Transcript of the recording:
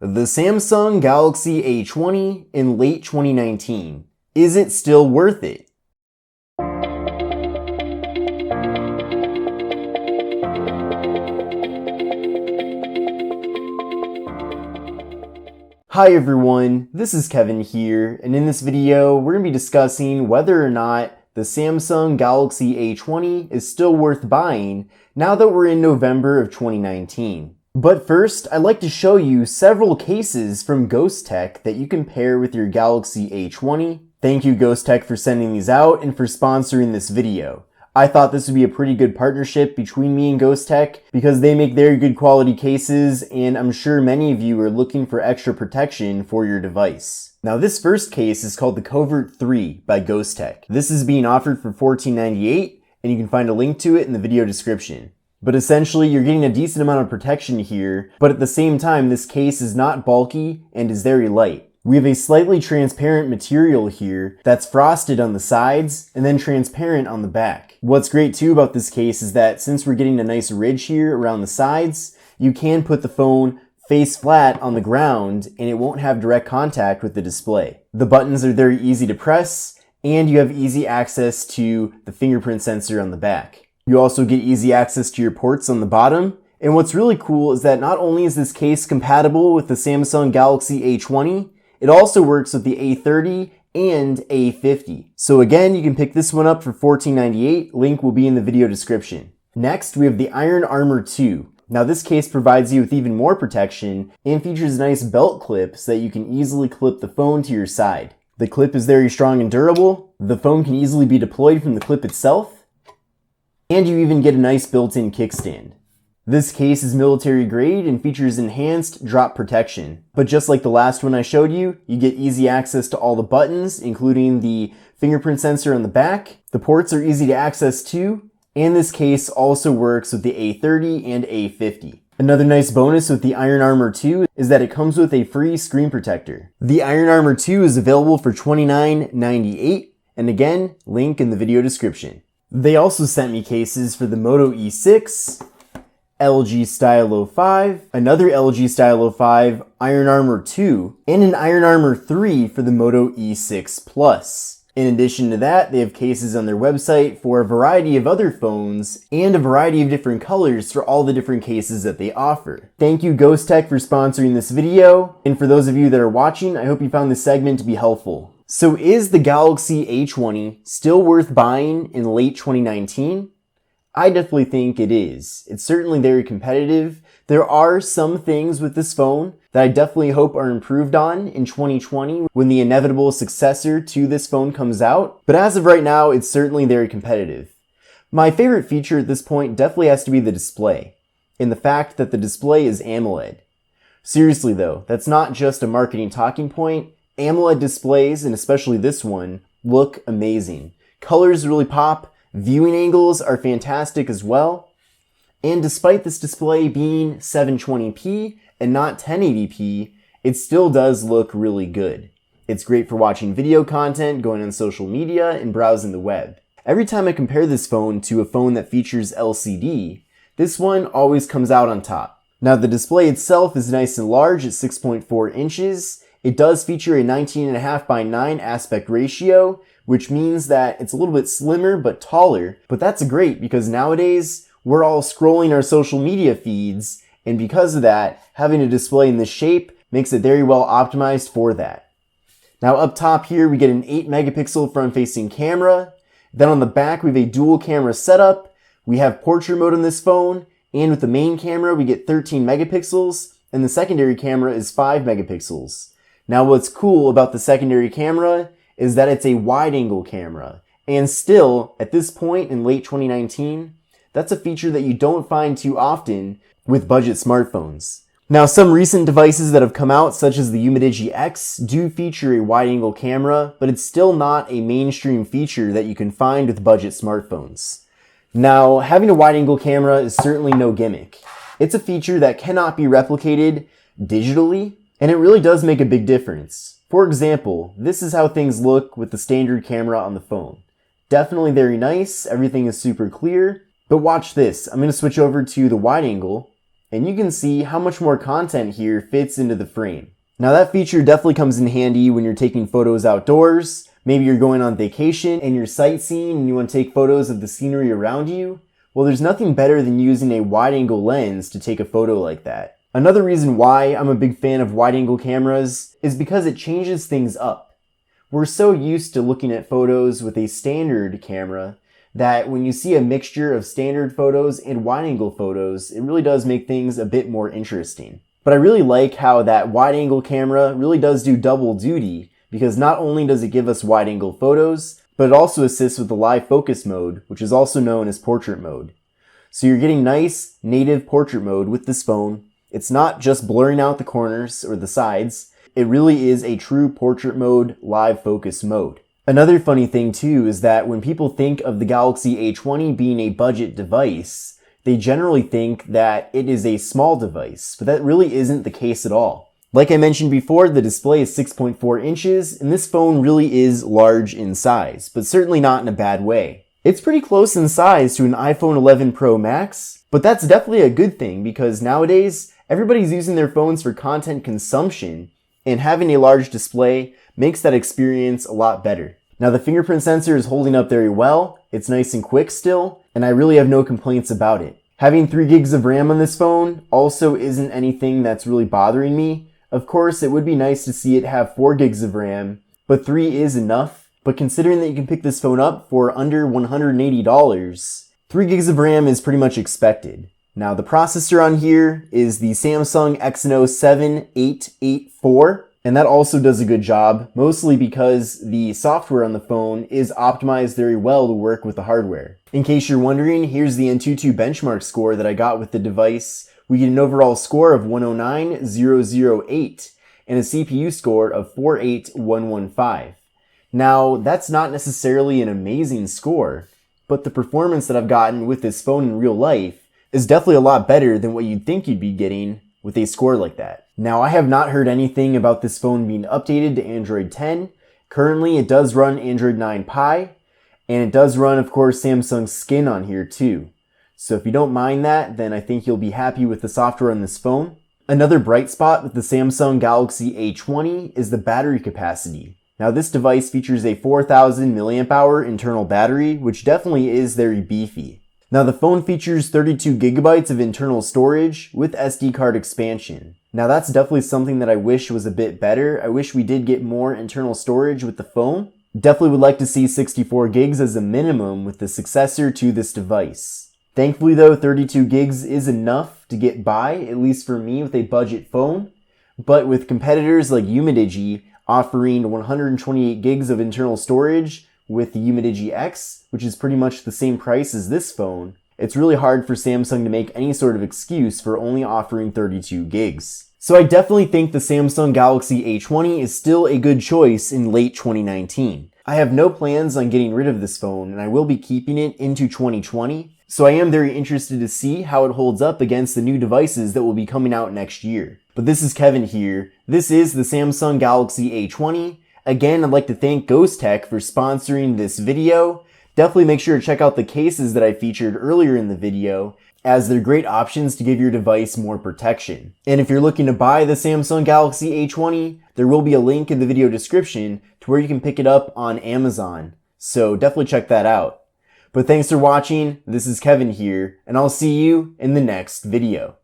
The Samsung Galaxy A20 in late 2019. Is it still worth it? Hi everyone, this is Kevin here, and in this video we're going to be discussing whether or not the Samsung Galaxy A20 is still worth buying now that we're in November of 2019. But first, I'd like to show you several cases from Ghost Tech that you can pair with your Galaxy A20. Thank you Ghost Tech for sending these out and for sponsoring this video. I thought this would be a pretty good partnership between me and Ghost Tech because they make very good quality cases, and I'm sure many of you are looking for extra protection for your device. Now this first case is called the Covert 3 by Ghost Tech. This is being offered for $14.98, and you can find a link to it in the video description. But essentially, you're getting a decent amount of protection here, but at the same time, this case is not bulky and is very light. We have a slightly transparent material here that's frosted on the sides and then transparent on the back. What's great too about this case is that since we're getting a nice ridge here around the sides, you can put the phone face flat on the ground and it won't have direct contact with the display. The buttons are very easy to press and you have easy access to the fingerprint sensor on the back. You also get easy access to your ports on the bottom. And what's really cool is that not only is this case compatible with the Samsung Galaxy A20, it also works with the A30 and A50. So again, you can pick this one up for $14.98. Link will be in the video description. Next, we have the Iron Armor 2. Now this case provides you with even more protection and features a nice belt clip so that you can easily clip the phone to your side. The clip is very strong and durable. The phone can easily be deployed from the clip itself. And you even get a nice built-in kickstand. This case is military grade and features enhanced drop protection. But just like the last one I showed you, you get easy access to all the buttons, including the fingerprint sensor on the back. The ports are easy to access too, and this case also works with the A30 and A50. Another nice bonus with the Iron Armor 2 is that it comes with a free screen protector. The Iron Armor 2 is available for $29.98, and again, link in the video description. They also sent me cases for the Moto E6, LG Stylo 5, another LG Stylo 5, Iron Armor 2, and an Iron Armor 3 for the Moto E6 Plus. In addition to that, they have cases on their website for a variety of other phones and a variety of different colors for all the different cases that they offer. Thank you Ghost Tech for sponsoring this video, and for those of you that are watching, I hope you found this segment to be helpful. So is the Galaxy A20 still worth buying in late 2019? I definitely think it is. It's certainly very competitive. There are some things with this phone that I definitely hope are improved on in 2020 when the inevitable successor to this phone comes out. But as of right now, it's certainly very competitive. My favorite feature at this point definitely has to be the display, and the fact that the display is AMOLED. Seriously though, that's not just a marketing talking point. AMOLED displays, and especially this one, look amazing. Colors really pop, viewing angles are fantastic as well, and despite this display being 720p and not 1080p, it still does look really good. It's great for watching video content, going on social media, and browsing the web. Every time I compare this phone to a phone that features LCD, this one always comes out on top. Now the display itself is nice and large at 6.4 inches. It does feature a 19.5 by 9 aspect ratio, which means that it's a little bit slimmer but taller, but that's great because nowadays we're all scrolling our social media feeds, and because of that, having a display in this shape makes it very well optimized for that. Now up top here we get an 8 megapixel front facing camera, then on the back we have a dual camera setup, we have portrait mode on this phone, and with the main camera we get 13 megapixels, and the secondary camera is 5 megapixels. Now what's cool about the secondary camera is that it's a wide-angle camera, and still, at this point in late 2019, that's a feature that you don't find too often with budget smartphones. Now some recent devices that have come out, such as the Umidigi X, do feature a wide-angle camera, but it's still not a mainstream feature that you can find with budget smartphones. Now, having a wide-angle camera is certainly no gimmick. It's a feature that cannot be replicated digitally, and it really does make a big difference. For example, this is how things look with the standard camera on the phone. Definitely very nice, everything is super clear, but watch this. I'm going to switch over to the wide angle, and you can see how much more content here fits into the frame. Now that feature definitely comes in handy when you're taking photos outdoors. Maybe you're going on vacation and you're sightseeing and you want to take photos of the scenery around you. Well, there's nothing better than using a wide-angle lens to take a photo like that. Another reason why I'm a big fan of wide-angle cameras is because it changes things up. We're so used to looking at photos with a standard camera that when you see a mixture of standard photos and wide-angle photos, it really does make things a bit more interesting. But I really like how that wide-angle camera really does do double duty, because not only does it give us wide-angle photos, but it also assists with the live focus mode, which is also known as portrait mode. So you're getting nice native portrait mode with this phone. It's not just blurring out the corners or the sides. It really is a true portrait mode live focus mode. Another funny thing too is that when people think of the Galaxy A20 being a budget device, they generally think that it is a small device, but that really isn't the case at all. Like I mentioned before, the display is 6.4 inches, and this phone really is large in size, but certainly not in a bad way. It's pretty close in size to an iPhone 11 Pro Max, but that's definitely a good thing because nowadays, everybody's using their phones for content consumption, and having a large display makes that experience a lot better. Now the fingerprint sensor is holding up very well, it's nice and quick still, and I really have no complaints about it. Having 3 gigs of RAM on this phone also isn't anything that's really bothering me. Of course, it would be nice to see it have 4 gigs of RAM, but 3 is enough. But considering that you can pick this phone up for under $180, 3 gigs of RAM is pretty much expected. Now the processor on here is the Samsung Exynos 7884, and that also does a good job, mostly because the software on the phone is optimized very well to work with the hardware. In case you're wondering, here's the Antutu benchmark score that I got with the device. We get an overall score of 109,008 and a CPU score of 48115. Now, that's not necessarily an amazing score, but the performance that I've gotten with this phone in real life is definitely a lot better than what you'd think you'd be getting with a score like that. Now, I have not heard anything about this phone being updated to Android 10. Currently, it does run Android 9 Pie, and it does run, of course, Samsung Skin on here too. So if you don't mind that, then I think you'll be happy with the software on this phone. Another bright spot with the Samsung Galaxy A20 is the battery capacity. Now, this device features a 4,000 mAh internal battery, which definitely is very beefy. Now, the phone features 32 gigabytes of internal storage with SD card expansion. Now, that's definitely something that I wish was a bit better. I wish we did get more internal storage with the phone. Definitely would like to see 64 gigs as a minimum with the successor to this device. Thankfully though, 32 gigs is enough to get by, at least for me with a budget phone. But with competitors like Umidigi offering 128 gigs of internal storage with the Umidigi X, which is pretty much the same price as this phone, it's really hard for Samsung to make any sort of excuse for only offering 32 gigs. So I definitely think the Samsung Galaxy A20 is still a good choice in late 2019. I have no plans on getting rid of this phone, and I will be keeping it into 2020. So I am very interested to see how it holds up against the new devices that will be coming out next year. But this is Kevin here. This is the Samsung Galaxy A20. Again, I'd like to thank Ghost Tech for sponsoring this video. Definitely make sure to check out the cases that I featured earlier in the video, as they're great options to give your device more protection. And if you're looking to buy the Samsung Galaxy A20, there will be a link in the video description to where you can pick it up on Amazon. So definitely check that out. But thanks for watching. This is Kevin here, and I'll see you in the next video.